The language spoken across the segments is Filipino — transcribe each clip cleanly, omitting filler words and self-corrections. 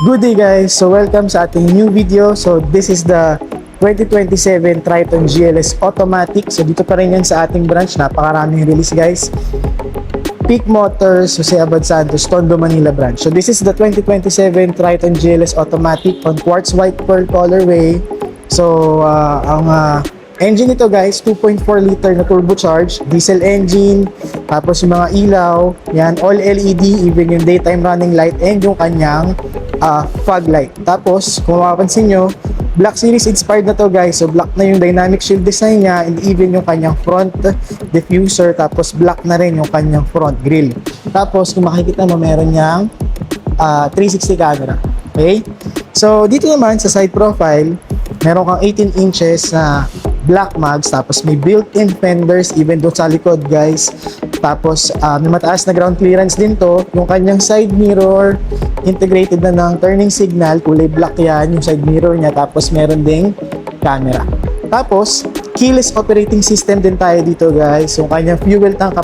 Good day guys! So welcome sa ating new video. So this is the 2027 Triton GLS Automatic. So dito pa rin yan sa ating branch. Napakaraming release guys. Peak Motors, Jose Abad Santos, Tondo, Manila branch. So this is the 2027 Triton GLS Automatic on quartz white pearl colorway. So ang engine nito guys, 2.4 liter na turbocharged, diesel engine, tapos yung mga ilaw, yan, all LED, even yung daytime running light and yung kanyang fog light. Tapos, kung mapapansin nyo, Black Series inspired na to guys. So, black na yung dynamic shield design niya and even yung kanyang front diffuser. Tapos, black na rin yung kanyang front grille. Tapos, kung makikita mo, meron niyang 360 camera. Okay? So, dito naman sa side profile, meron kang 18 inches na black mags, tapos may built-in fenders even doon sa likod guys. Tapos may mataas na ground clearance din to. Yung kanyang side mirror, integrated na ng turning signal, kulay black yan yung side mirror niya. Tapos meron ding camera. Tapos keyless operating system din tayo dito guys. Yung kanyang fuel tank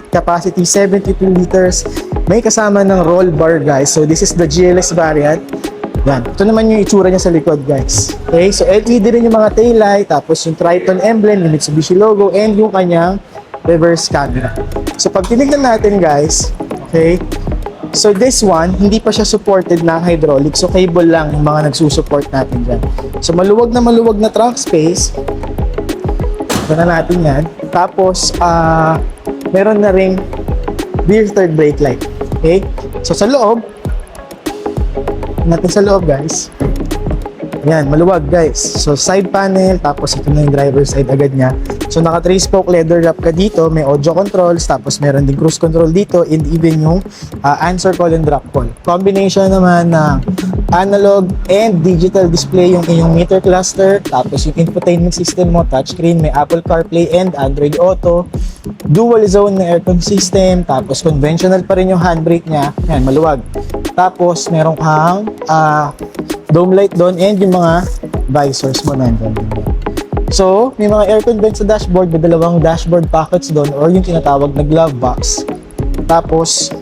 capacity 72 liters. May kasama ng roll bar guys. So this is the GLS variant. Yan. Ito naman yung itsura niya sa likod guys. Okay, so LED rin yung mga taillight, tapos yung Triton emblem, yung Mitsubishi logo, and yung kanyang reverse camera. So pag tinignan natin guys, okay, so this one, hindi pa siya supported ng hydraulic, so cable lang yung mga nagsusupport natin dyan. So maluwag na trunk space. Ito na natin yan. Tapos, meron na ring rear third brake light. Okay, so sa loob, natin sa loob guys. Yan, maluwag guys. So side panel, tapos ito na yung driver side agad niya. So naka 3-spoke leather wrap ka dito, may audio controls, tapos meron din cruise control dito, and even yung answer call and drop call. Combination naman ng analog and digital display yung iyong meter cluster, tapos yung infotainment system mo, touchscreen, may Apple CarPlay and Android Auto, dual zone na aircon system, tapos conventional pa rin yung handbrake niya. Yan, maluwag. Tapos meron kang dome light doon and yung mga visors mo nandun. So, may mga aircon vent sa dashboard, may dalawang dashboard pockets doon or yung tinatawag na glove box. Tapos,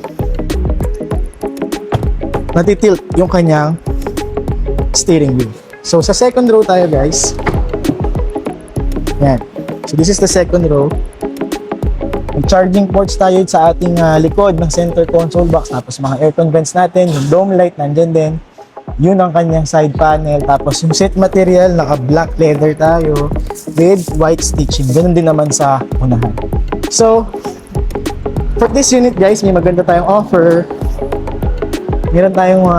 natitilt yung kanyang steering wheel. So, sa second row tayo guys. Yan. So, this is the second row. May charging ports tayo sa ating likod ng center console box. Tapos, mga aircon vents natin, yung dome light nandyan din. Yun ang kanyang side panel. Tapos yung seat material, naka black leather tayo with white stitching. Ganun din naman sa unahan. So, for this unit guys, may maganda tayong offer. Meron tayong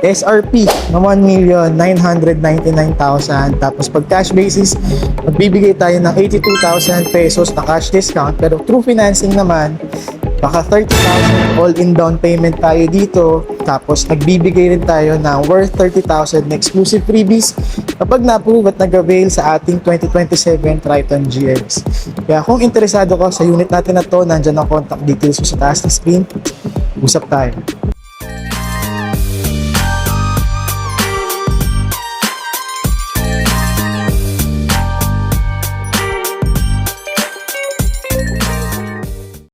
SRP na 1,999,000. Tapos pag cash basis, magbibigay tayo ng 82,000 pesos na cash discount. Pero through financing naman, baka 30,000 all-in down payment tayo dito. Tapos nagbibigay rin tayo ng worth 30,000 na exclusive freebies kapag na-approve at nag-avail sa ating 2027 Triton GLS. Kaya kung interesado ka sa unit natin na to, nandyan ang contact details sa taas ng screen. Usap tayo.